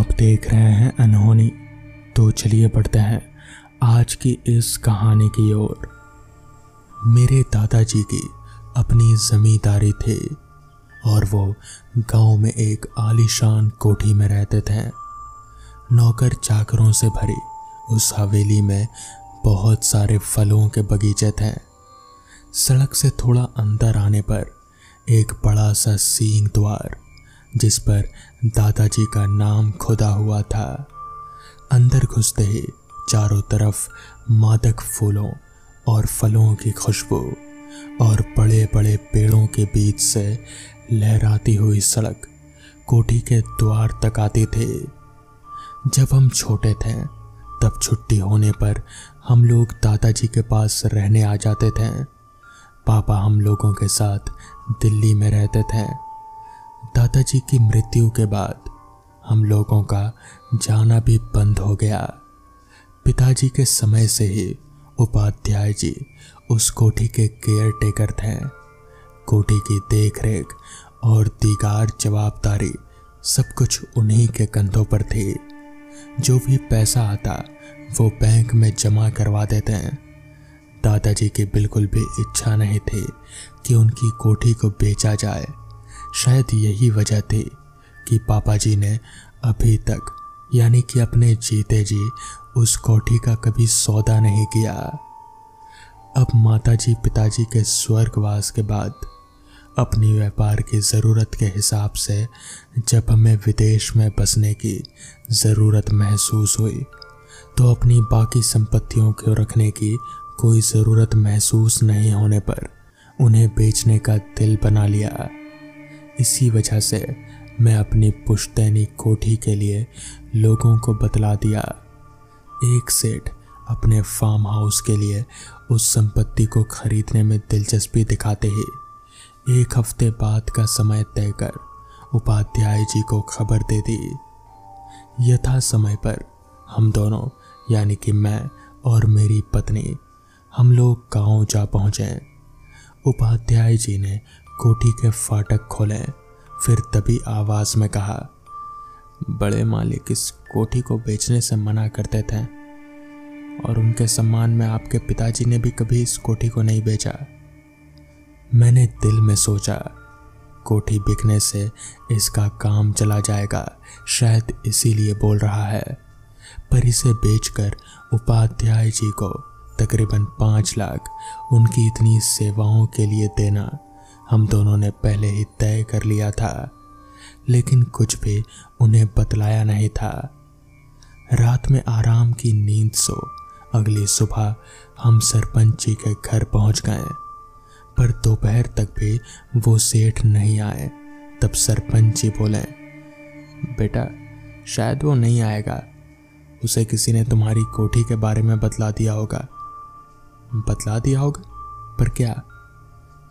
आप देख रहे हैं अनहोनी। तो चलिए बढ़ते हैं आज की इस कहानी की ओर। मेरे दादाजी की अपनी जमींदारी थी और वो गांव में एक आलीशान कोठी में रहते थे। नौकर चाकरों से भरी उस हवेली में बहुत सारे फलों के बगीचे थे। सड़क से थोड़ा अंदर आने पर एक बड़ा सा सींग द्वार जिस पर दादाजी का नाम खुदा हुआ था। अंदर घुसते ही चारों तरफ मादक फूलों और फलों की खुशबू और बड़े बड़े पेड़ों के बीच से लहराती हुई सड़क कोठी के द्वार तक आती थी। जब हम छोटे थे तब छुट्टी होने पर हम लोग दादाजी के पास रहने आ जाते थे। पापा हम लोगों के साथ दिल्ली में रहते थे। दादाजी की मृत्यु के बाद हम लोगों का जाना भी बंद हो गया। पिताजी के समय से ही उपाध्याय जी उस कोठी के केयर टेकर थे। कोठी की देखरेख और दीगार जवाबदारी सब कुछ उन्हीं के कंधों पर थी। जो भी पैसा आता वो बैंक में जमा करवा देते हैं। दादाजी की बिल्कुल भी इच्छा नहीं थी कि उनकी कोठी को बेचा जाए। शायद यही वजह थी कि पापा जी ने अभी तक यानी कि अपने जीते जी उस कोठी का कभी सौदा नहीं किया। अब माताजी पिताजी के स्वर्गवास के बाद अपनी व्यापार की ज़रूरत के हिसाब से जब हमें विदेश में बसने की ज़रूरत महसूस हुई तो अपनी बाकी संपत्तियों को रखने की कोई ज़रूरत महसूस नहीं होने पर उन्हें बेचने का दिल बना लिया। इसी वजह से मैं अपनी पुश्तैनी कोठी के लिए लोगों को बतला दिया। एक सेठ अपने फार्म हाउस के लिए उस संपत्ति को खरीदने में दिलचस्पी दिखाते ही एक हफ्ते बाद का समय तय कर उपाध्याय जी को खबर दे दी। यथा समय पर हम दोनों यानी कि मैं और मेरी पत्नी हम लोग गांव जा पहुंचे। उपाध्याय जी ने कोठी के फाटक खोले, फिर तभी आवाज में कहा, बड़े मालिक इस कोठी को बेचने से मना करते थे और उनके सम्मान में आपके पिताजी ने भी कभी इस कोठी को नहीं बेचा। मैंने दिल में सोचा, कोठी बिकने से इसका काम चला जाएगा, शायद इसीलिए बोल रहा है। पर इसे बेचकर उपाध्याय जी को तकरीबन 5 लाख उनकी इतनी सेवाओं के लिए देना हम दोनों ने पहले ही तय कर लिया था, लेकिन कुछ भी उन्हें बतलाया नहीं था। रात में आराम की नींद सो अगली सुबह हम सरपंच जी के घर पहुंच गए, पर दोपहर तक भी वो सेठ नहीं आए। तब सरपंच जी बोले, बेटा शायद वो नहीं आएगा, उसे किसी ने तुम्हारी कोठी के बारे में बतला दिया होगा। बतला दिया होगा? पर क्या?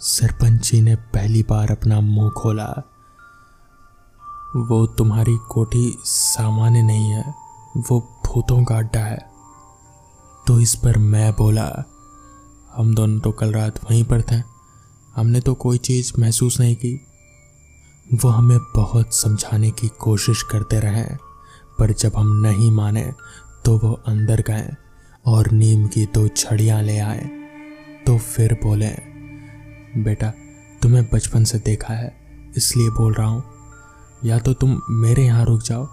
सरपंच जी ने पहली बार अपना मुंह खोला। वो तुम्हारी कोठी सामान्य नहीं है, वो भूतों का अड्डा है। तो इस पर मैं बोला, हम दोनों तो कल रात वहीं पर थे, हमने तो कोई चीज़ महसूस नहीं की। वो हमें बहुत समझाने की कोशिश करते रहे, पर जब हम नहीं माने तो वो अंदर गए और नीम की 2 छड़ियाँ ले आए। तो फिर बोले, बेटा तुम्हें बचपन से देखा है इसलिए बोल रहा हूँ, या तो तुम मेरे यहाँ रुक जाओ,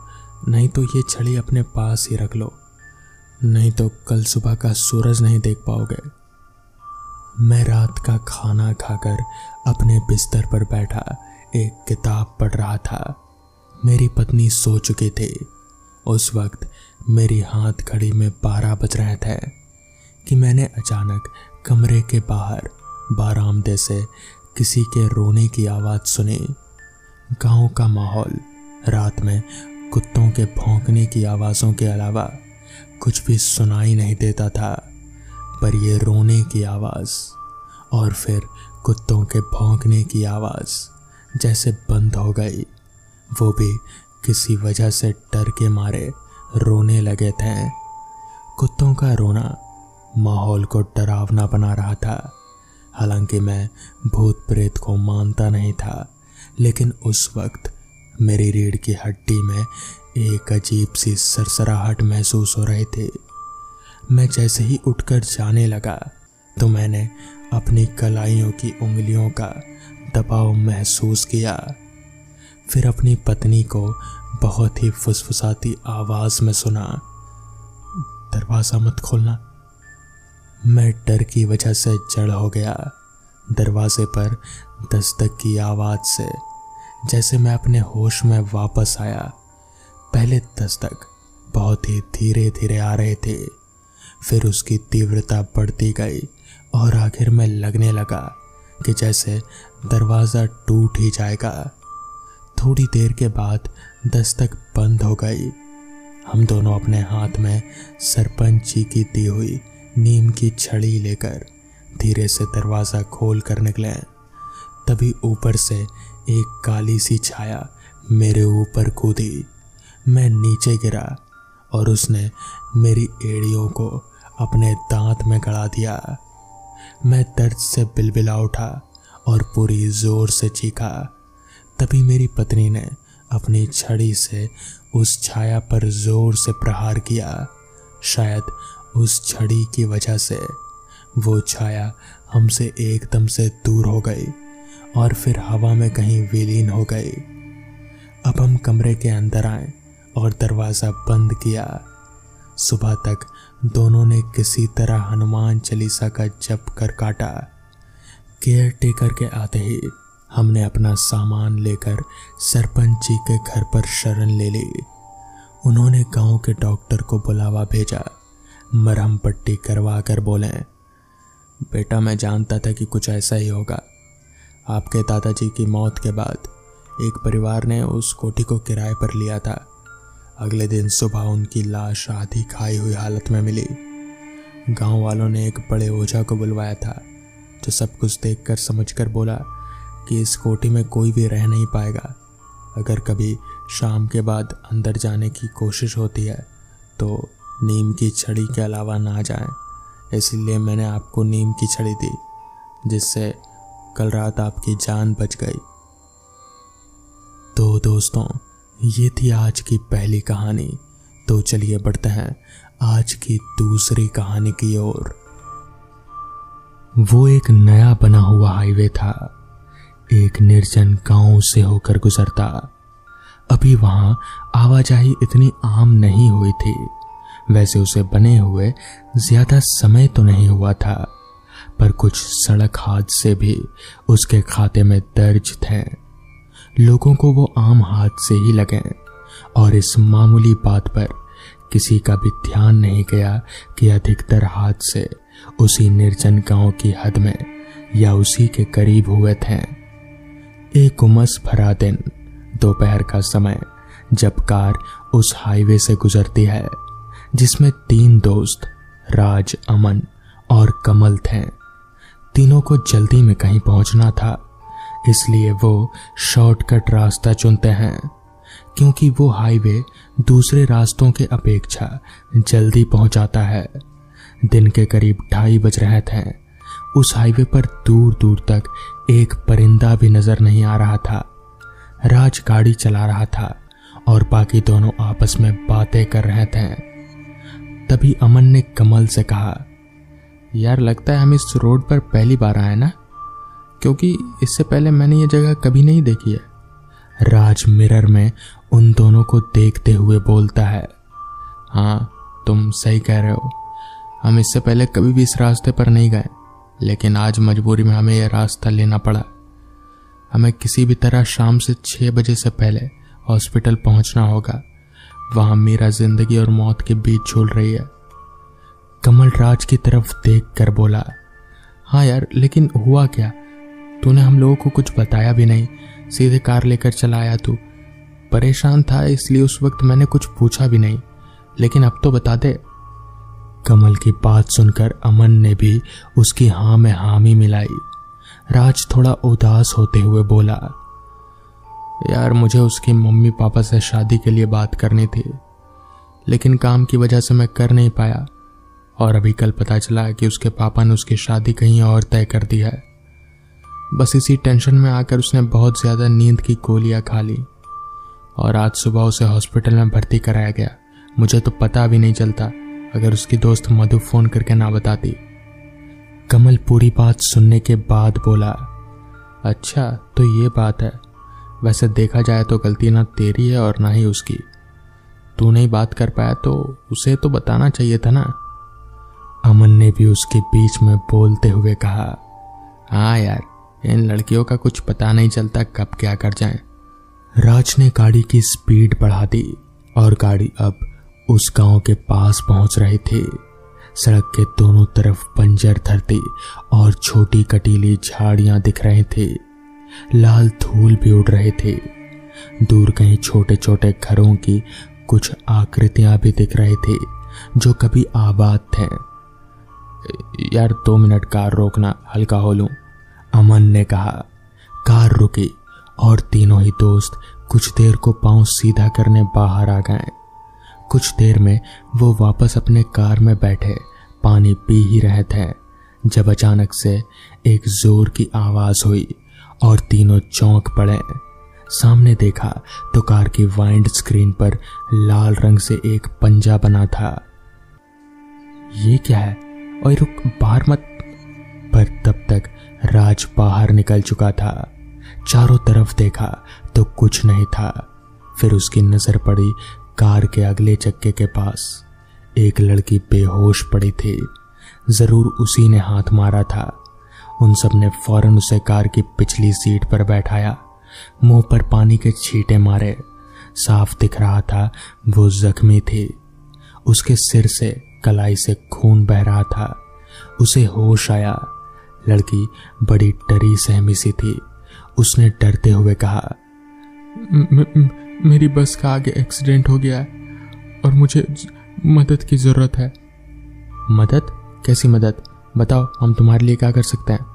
नहीं तो ये छड़ी अपने पास ही रख लो, नहीं तो कल सुबह का सूरज नहीं देख पाओगे। मैं रात का खाना खाकर अपने बिस्तर पर बैठा एक किताब पढ़ रहा था। मेरी पत्नी सो चुकी थी। उस वक्त मेरी हाथ घड़ी में 12 बज रहे थे कि मैंने अचानक कमरे के बाहर बारामदे से किसी के रोने की आवाज़ सुनी। गांव का माहौल रात में कुत्तों के भौंकने की आवाज़ों के अलावा कुछ भी सुनाई नहीं देता था, पर यह रोने की आवाज़ और फिर कुत्तों के भौंकने की आवाज़ जैसे बंद हो गई। वो भी किसी वजह से डर के मारे रोने लगे थे। कुत्तों का रोना माहौल को डरावना बना रहा था। हालांकि मैं भूत प्रेत को मानता नहीं था, लेकिन उस वक्त मेरी रीढ़ की हड्डी में एक अजीब सी सरसराहट महसूस हो रही थी। मैं जैसे ही उठकर जाने लगा तो मैंने अपनी कलाइयों की उंगलियों का दबाव महसूस किया। फिर अपनी पत्नी को बहुत ही फुसफुसाती आवाज में सुना, दरवाज़ा मत खोलना। मैं डर की वजह से जड़ हो गया। दरवाजे पर दस्तक की आवाज़ से जैसे मैं अपने होश में वापस आया। पहले दस्तक बहुत ही धीरे धीरे आ रहे थे, फिर उसकी तीव्रता बढ़ती गई और आखिर में लगने लगा कि जैसे दरवाज़ा टूट ही जाएगा। थोड़ी देर के बाद दस्तक बंद हो गई। हम दोनों अपने हाथ में सरपंच जी की दी हुई नीम की छड़ी लेकर धीरे से दरवाज़ा खोल कर निकले। तभी ऊपर से एक काली सी छाया मेरे ऊपर कूदी। मैं नीचे गिरा और उसने मेरी एड़ियों को अपने दांत में गड़ा दिया। मैं दर्द से बिलबिला उठा और पूरी जोर से चीखा। तभी मेरी पत्नी ने अपनी छड़ी से उस छाया पर जोर से प्रहार किया। शायद उस छड़ी की वजह से वो छाया हमसे एकदम से दूर हो गई और फिर हवा में कहीं विलीन हो गई। अब हम कमरे के अंदर आए और दरवाज़ा बंद किया। सुबह तक दोनों ने किसी तरह हनुमान चालीसा का जप कर काटा। केयर टेकर के आते ही हमने अपना सामान लेकर सरपंच जी के घर पर शरण ले ली। उन्होंने गांव के डॉक्टर को बुलावा भेजा। मरहम पट्टी करवा कर बोले, बेटा मैं जानता था कि कुछ ऐसा ही होगा। आपके दादाजी की मौत के बाद एक परिवार ने उस कोठी को किराए पर लिया था। अगले दिन सुबह उनकी लाश आधी खाई हुई हालत में मिली। गांव वालों ने एक बड़े ओझा को बुलवाया था, जो सब कुछ देखकर समझकर बोला कि इस कोठी में कोई भी रह नहीं पाएगा। अगर कभी शाम के बाद अंदर जाने की कोशिश होती है तो नीम की छड़ी के अलावा ना जाएं। इसलिए मैंने आपको नीम की छड़ी दी, जिससे कल रात आपकी जान बच गई। तो दोस्तों, ये थी आज की पहली कहानी। तो चलिए बढ़ते हैं आज की दूसरी कहानी की ओर। वो एक नया बना हुआ हाईवे था। एक निर्जन गांव से होकर गुजरता। अभी वहां आवाजाही इतनी आम नहीं हुई थी। वैसे उसे बने हुए ज्यादा समय तो नहीं हुआ था, पर कुछ सड़क हादसे भी उसके खाते में दर्ज थे। लोगों को वो आम हादसे ही लगे और इस मामूली बात पर किसी का भी ध्यान नहीं गया कि अधिकतर हादसे उसी निर्जन गांव की हद में या उसी के करीब हुए थे। एक उमस भरा दिन, दोपहर का समय, जब कार उस हाईवे से गुजरती है जिसमें 3 दोस्त राज, अमन और कमल थे। तीनों को जल्दी में कहीं पहुंचना था, इसलिए वो शॉर्टकट रास्ता चुनते हैं, क्योंकि वो हाईवे दूसरे रास्तों के अपेक्षा जल्दी पहुंचाता है। दिन के करीब 2:30 बज रहे थे। उस हाईवे पर दूर दूर तक एक परिंदा भी नजर नहीं आ रहा था। राज गाड़ी चला रहा था और बाकी दोनों आपस में बातें कर रहे थे। तभी अमन ने कमल से कहा, यार लगता है हम इस रोड पर पहली बार आए ना, क्योंकि इससे पहले मैंने ये जगह कभी नहीं देखी है। राज मिरर में उन दोनों को देखते हुए बोलता है, हाँ तुम सही कह रहे हो, हम इससे पहले कभी भी इस रास्ते पर नहीं गए, लेकिन आज मजबूरी में हमें यह रास्ता लेना पड़ा। हमें किसी भी तरह शाम से 6 बजे से पहले हॉस्पिटल पहुंचना होगा। वहां मीरा जिंदगी और मौत के बीच झूल रही है। कमल राज की तरफ देखकर बोला, हाँ यार, लेकिन हुआ क्या? तूने हम लोगों को कुछ बताया भी नहीं, सीधे कार लेकर चला आया तू। परेशान था इसलिए उस वक्त मैंने कुछ पूछा भी नहीं, लेकिन अब तो बता दे। कमल की बात सुनकर अमन ने भी उसकी हाँ में हामी मिलाई। राज थोड़ा उदास होते हुए बोला, यार मुझे उसकी मम्मी पापा से शादी के लिए बात करनी थी, लेकिन काम की वजह से मैं कर नहीं पाया, और अभी कल पता चला कि उसके पापा ने उसकी शादी कहीं और तय कर दी है। बस इसी टेंशन में आकर उसने बहुत ज्यादा नींद की गोलियां खा ली। और आज सुबह उसे हॉस्पिटल में भर्ती कराया गया। मुझे तो पता भी नहीं चलता अगर उसकी दोस्त मधु फोन करके ना बताती। कमल पूरी बात सुनने के बाद बोला, अच्छा तो ये बात है। वैसे देखा जाए तो गलती ना तेरी है और ना ही उसकी। तू नहीं बात कर पाया तो उसे तो बताना चाहिए था ना। अमन ने भी उसके बीच में बोलते हुए कहा, हाँ यार, इन लड़कियों का कुछ पता नहीं चलता कब क्या कर जाएं। राज ने गाड़ी की स्पीड बढ़ा दी और गाड़ी अब उस गांव के पास पहुंच रही थी। सड़क के दोनों तरफ बंजर धरती और छोटी कटीली झाड़ियां दिख रही थी। लाल धूल भी उड़ रहे थे। दूर कहीं छोटे छोटे घरों की कुछ आकृतियां भी दिख रही थी जो कभी आबाद थे। यार 2 मिनट कार रोकना, हल्का हो लूं, अमन ने कहा। कार रुकी और तीनों ही दोस्त कुछ देर को पांव सीधा करने बाहर आ गए। कुछ देर में वो वापस अपने कार में बैठे पानी पी ही रहे थे जब अचानक से एक जोर की आवाज हुई और तीनों चौंक पड़े। सामने देखा तो कार की वाइंड स्क्रीन पर लाल रंग से एक पंजा बना था। ये क्या है? ओए रुक, बाहर मत। पर तब तक राज बाहर निकल चुका था। चारों तरफ देखा तो कुछ नहीं था। फिर उसकी नजर पड़ी कार के अगले चक्के के पास। एक लड़की बेहोश पड़ी थी। जरूर उसी ने हाथ मारा था। उन सब ने फौरन उसे कार की पिछली सीट पर बैठाया। मुंह पर पानी के छींटे मारे। साफ दिख रहा था वो जख्मी थी। उसके सिर से कलाई से खून बह रहा था। उसे होश आया। लड़की बड़ी डरी सहमी सी थी। उसने डरते हुए कहा, मेरी बस का आगे एक्सीडेंट हो गया है और मुझे मदद की जरूरत है। मदद? कैसी मदद? बताओ, हम तुम्हारे लिए क्या कर सकते हैं।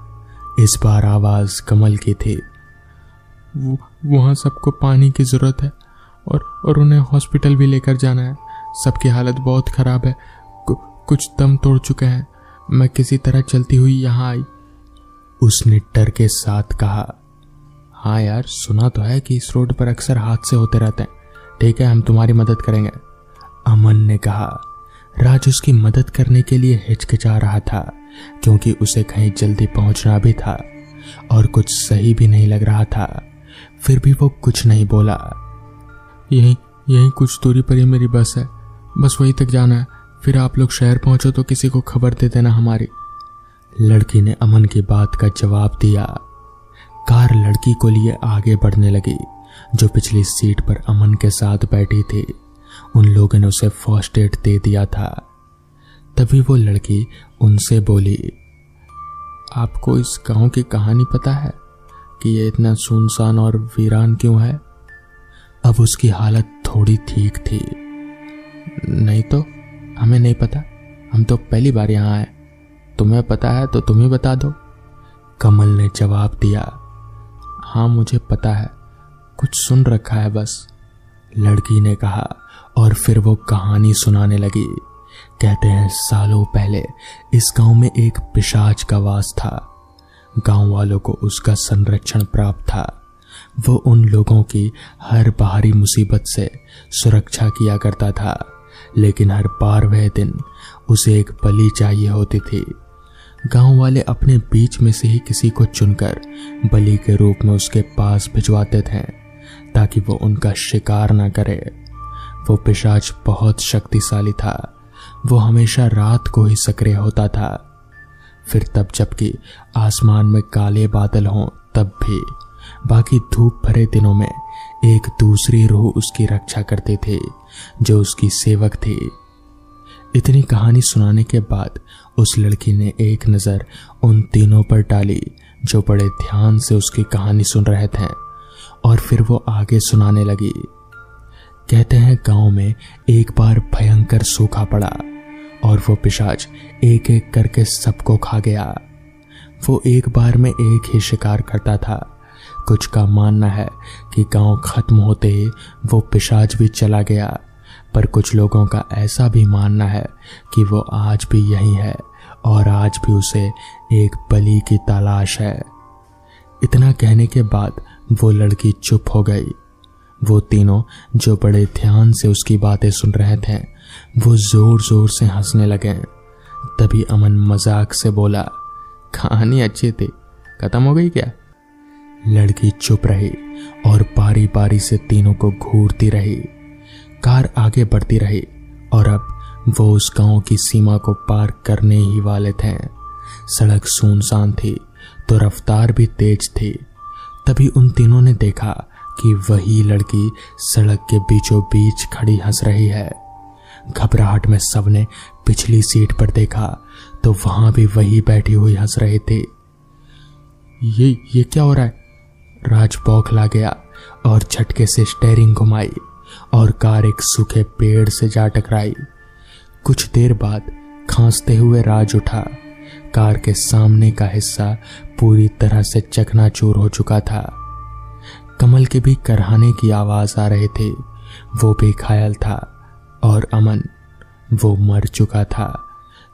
इस बार आवाज कमल की थी। वहां सबको पानी की जरूरत है और उन्हें हॉस्पिटल भी लेकर जाना है। सबकी हालत बहुत खराब है। कुछ दम तोड़ चुके हैं। मैं किसी तरह चलती हुई यहाँ आई। उसने डर के साथ कहा, हाँ यार, सुना तो है कि इस रोड पर अक्सर हादसे होते रहते हैं। ठीक है, हम तुम्हारी मदद करेंगे, अमन ने कहा। राज उसकी मदद करने के लिए हिचकिचा रहा था क्योंकि उसे कहीं जल्दी पहुंचना भी था और कुछ सही भी नहीं लग रहा था। फिर भी वो कुछ नहीं बोला। यहीं कुछ दूरी पर ही मेरी बस है, बस वहीं तक जाना है। फिर आप लोग शहर पहुंचो तो किसी को खबर दे देना हमारी। लड़की ने अमन की बात का जवाब दिया। कार लड़की को लिए आगे बढ़ने लगी जो पिछली सीट पर अमन के साथ बैठी थी। उन लोगों ने उसे फर्स्ट एड दे दिया था। तभी वो लड़की उनसे बोली, आपको इस गांव की कहानी पता है कि ये इतना सुनसान और वीरान क्यों है? अब उसकी हालत थोड़ी ठीक थी। नहीं तो हमें नहीं पता, हम तो पहली बार यहाँ आए। तुम्हें पता है तो तुम ही बता दो, कमल ने जवाब दिया। हाँ मुझे पता है, कुछ सुन रखा है बस, लड़की ने कहा और फिर वो कहानी सुनाने लगी। कहते हैं सालों पहले इस गांव में एक पिशाच का वास था। गांव वालों को उसका संरक्षण प्राप्त था। वो उन लोगों की हर बाहरी मुसीबत से सुरक्षा किया करता था, लेकिन हर बार वह दिन उसे एक बलि चाहिए होती थी। गांव वाले अपने बीच में से ही किसी को चुनकर बलि के रूप में उसके पास भिजवाते थे ताकि वो उनका शिकार न करे। वो पिशाच बहुत शक्तिशाली था। वो हमेशा रात को ही सक्रिय होता था। फिर तब जबकि आसमान में काले बादल हों तब भी, बाकी धूप भरे दिनों में एक दूसरी रूह उसकी रक्षा करती थी जो उसकी सेवक थी। इतनी कहानी सुनाने के बाद उस लड़की ने एक नजर उन तीनों पर डाली जो बड़े ध्यान से उसकी कहानी सुन रहे थे और फिर वो आगे सुनाने लगी। कहते हैं गांव में एक बार भयंकर सूखा पड़ा और वो पिशाच एक एक करके सबको खा गया। वो एक बार में एक ही शिकार करता था। कुछ का मानना है कि गांव खत्म होते ही वो पिशाच भी चला गया, पर कुछ लोगों का ऐसा भी मानना है कि वो आज भी यही है और आज भी उसे एक बलि की तलाश है। इतना कहने के बाद वो लड़की चुप हो गई। वो तीनों जो बड़े ध्यान से उसकी बातें सुन रहे थे वो जोर जोर से हंसने लगे। तभी अमन मजाक से बोला, कहानी अच्छी थी, खत्म हो गई क्या? लड़की चुप रही और बारी बारी से तीनों को घूरती रही। कार आगे बढ़ती रही और अब वो उस गांव की सीमा को पार करने ही वाले थे। सड़क सुनसान थी तो रफ्तार भी तेज थी। तभी उन तीनों ने देखा कि वही लड़की सड़क के बीचों बीच खड़ी हंस रही है। घबराहट में सबने पिछली सीट पर देखा तो वहां भी वही बैठी हुई हंस रहे थे। ये क्या हो रहा है? राज बौखला गया और झटके से स्टीयरिंग घुमाई और कार एक सूखे पेड़ से जा टकराई। कुछ देर बाद खांसते हुए राज उठा। कार के सामने का हिस्सा पूरी तरह से चकनाचूर हो चुका था। कमल के भी करहाने की आवाज आ रहे थे, वो भी घायल था और अमन वो मर चुका था।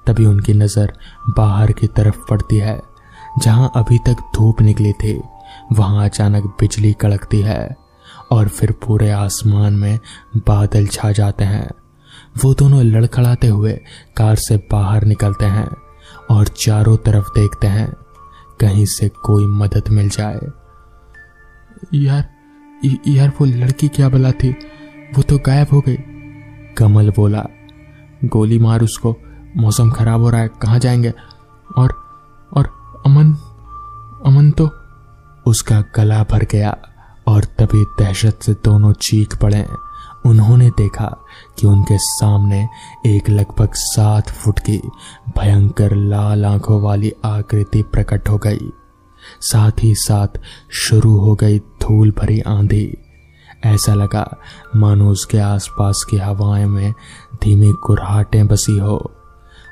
तभी उनकी नजर बाहर की तरफ पड़ती है जहां अभी तक धूप निकली थी। वहां अचानक बिजली कड़कती है और फिर पूरे आसमान में बादल छा जाते हैं। वो दोनों लड़खड़ाते हुए कार से बाहर निकलते हैं और चारों तरफ देखते हैं कहीं से कोई मदद मिल जाए। यार वो लड़की क्या भला थी, वो तो गायब हो गई। कमल बोला, गोली मार उसको, मौसम खराब हो रहा है, कहाँ जाएंगे? और अमन तो। उसका गला भर गया और तभी दहशत से दोनों चीख पड़े। उन्होंने देखा कि उनके सामने एक लगभग 7 फुट की भयंकर लाल आंखों वाली आकृति प्रकट हो गई। साथ ही साथ शुरू हो गई धूल भरी आंधी। ऐसा लगा मानो उसके आसपास की हवाएं में धीमी कुर्राहटें बसी हो।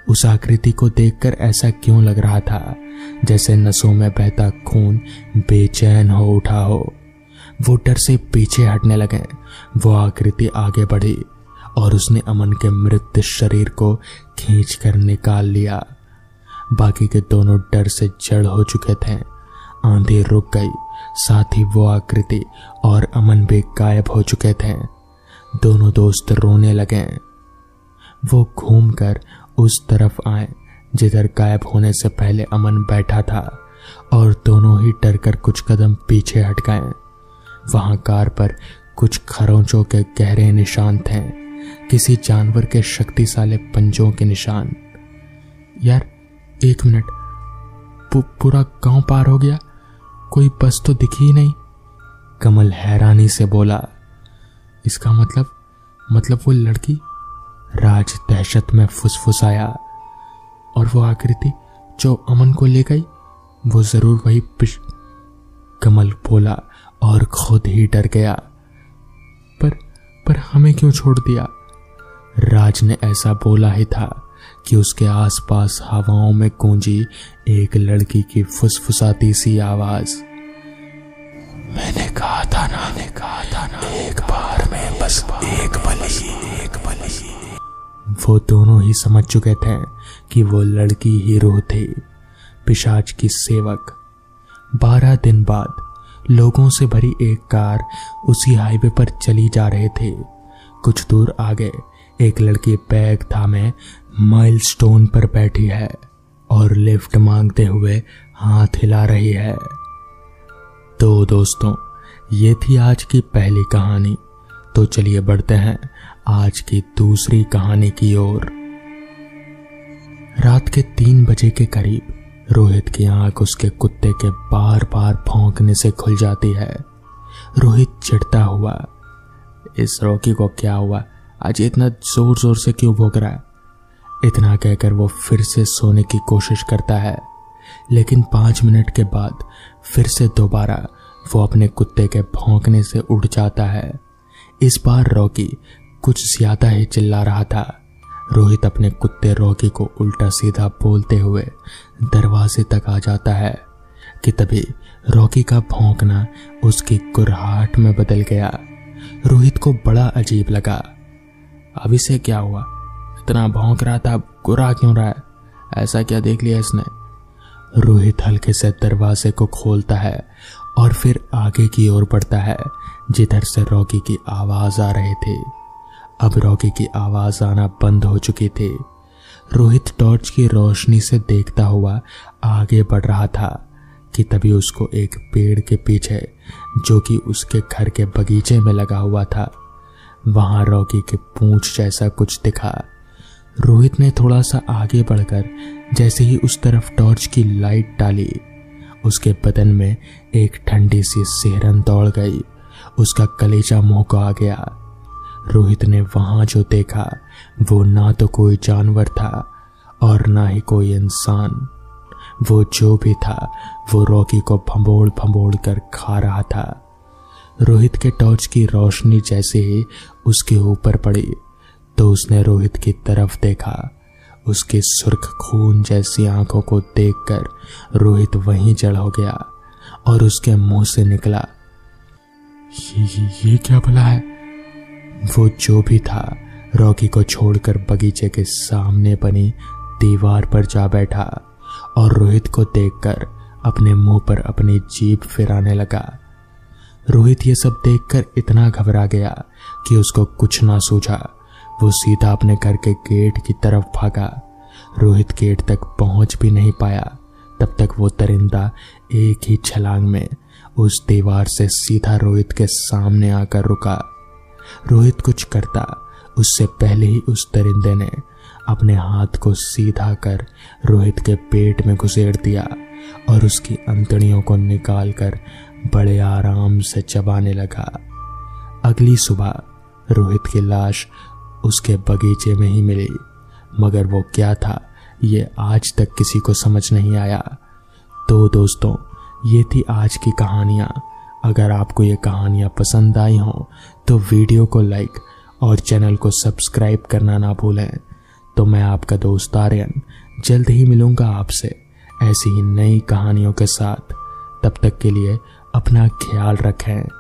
उस आकृति को देखकर ऐसा क्यों लग रहा था जैसे नसों में बहता खून बेचैन हो उठा हो। वो डर से पीछे हटने लगे। वो आकृति आगे बढ़ी और उसने अमन के मृत शरीर को खींच कर निकाल लिया। बाकी के दोनों डर से जड़ हो चुके थे। आंधी रुक गई, साथ ही वो आकृति और अमन भी गायब हो चुके थे। दोनों दोस्त रोने लगे। वो घूमकर उस तरफ आए जिधर गायब होने से पहले अमन बैठा था और दोनों ही डरकर कुछ कदम पीछे हट गए। वहां कार पर कुछ खरोंचों के गहरे निशान थे, किसी जानवर के शक्तिशाली पंजों के निशान। यार 1 मिनट, पूरा गांव पार हो गया, कोई बस तो दिखी ही नहीं। कमल हैरानी से बोला, इसका मतलब वो लड़की? राज दहशत में फुसफुसाया, और वो आकृति जो अमन को ले गई वो जरूर वही कमल बोला और खुद ही डर गया। पर हमें क्यों छोड़ दिया? राज ने ऐसा बोला ही था कि उसके आसपास हवाओं में गूंजी एक लड़की की फुसफुसाती सी आवाज, मैंने कहा था ना एक बार में बस एक बली। वो दोनों ही समझ चुके थे कि वो लड़की ही रूह थी, पिशाच की सेवक। 12 दिन बाद लोगों से भरी एक कार उसी हाईवे पर चली जा रहे थे। कुछ दूर आगे एक लड़की बैग थामे माइलस्टोन पर बैठी है और लिफ्ट मांगते हुए हाथ हिला रही है। तो दोस्तों, ये थी आज की पहली कहानी। तो चलिए बढ़ते हैं आज की दूसरी कहानी की ओर। रात के 3 बजे के करीब रोहित की आंख उसके कुत्ते के बार बार भौंकने से खुल जाती है। रोहित चिढ़ता हुआ, इस रॉकी को क्या हुआ, आज इतना जोर जोर से क्यों भौंक रहा है? इतना कहकर वो फिर से सोने की कोशिश करता है, लेकिन 5 मिनट के बाद फिर से दोबारा वो अपने कुत्ते के भौंकने से उठ जाता है। इस बार रॉकी कुछ ज्यादा ही चिल्ला रहा था। रोहित अपने कुत्ते रॉकी को उल्टा सीधा बोलते हुए दरवाजे तक आ जाता है कि तभी रॉकी का भौंकना उसकी कुर्राहट में बदल गया। रोहित को बड़ा अजीब लगा। अभी से क्या हुआ? इतना भौंक रहा था, गुर्रा क्यों रहा है? ऐसा क्या देख लिया इसने? रोहित हल्के से दरवाजे को खोलता है और फिर आगे की ओर बढ़ता है जिधर से रॉकी की आवाज आ रहे थे। अब रॉकी की आवाज आना बंद हो चुकी थी। रोहित टॉर्च की रोशनी से देखता हुआ आगे बढ़ रहा था कि तभी उसको एक पेड़ के पीछे, जो कि उसके घर के बगीचे में लगा हुआ था, वहां रॉकी के पूंछ जैसा कुछ दिखा। रोहित ने थोड़ा सा आगे बढ़कर जैसे ही उस तरफ टॉर्च की लाइट डाली, उसके बदन में एक ठंडी सी सिहरन दौड़ गई। उसका कलेजा मुंह को आ गया। रोहित ने वहां जो देखा वो ना तो कोई जानवर था और ना ही कोई इंसान। वो जो भी था वो रॉकी को भंबोड़ भंबोड़ कर खा रहा था। रोहित के टॉर्च की रोशनी जैसे ही उसके ऊपर पड़ी तो उसने रोहित की तरफ देखा। उसकी सुर्ख खून जैसी आंखों को देखकर रोहित वहीं जड़ हो गया और उसके मुंह से निकला, ये क्या भला है? वो जो भी था रॉकी को छोड़कर बगीचे के सामने बनी दीवार पर जा बैठा और रोहित को देखकर अपने मुंह पर अपनी जीभ फिराने लगा। रोहित ये सब देखकर इतना घबरा गया कि उसको कुछ ना सूझा। वो सीधा अपने घर के गेट की तरफ भागा। रोहित गेट तक पहुंच भी नहीं पाया, तब तक वो दरिंदा एक ही छलांग में उस दीवार से सीधा रोहित के सामने आकर रुका। रोहित कुछ करता उससे पहले ही उस दरिंदे ने अपने हाथ को सीधा कर रोहित के पेट में घुसेड़ दिया और उसकी अंतड़ियों को निकालकर बड़े आराम से चबाने लगा। अगली सुबह रोहित की लाश उसके बगीचे में ही मिली, मगर वो क्या था ये आज तक किसी को समझ नहीं आया। तो दोस्तों, ये थी आज की कहानियाँ। अगर आपको ये कहानियाँ पसंद आई हों तो वीडियो को लाइक और चैनल को सब्सक्राइब करना ना भूलें। तो मैं आपका दोस्त आर्यन जल्द ही मिलूंगा आपसे ऐसी ही नई कहानियों के साथ। तब तक के लिए अपना ख्याल रखें।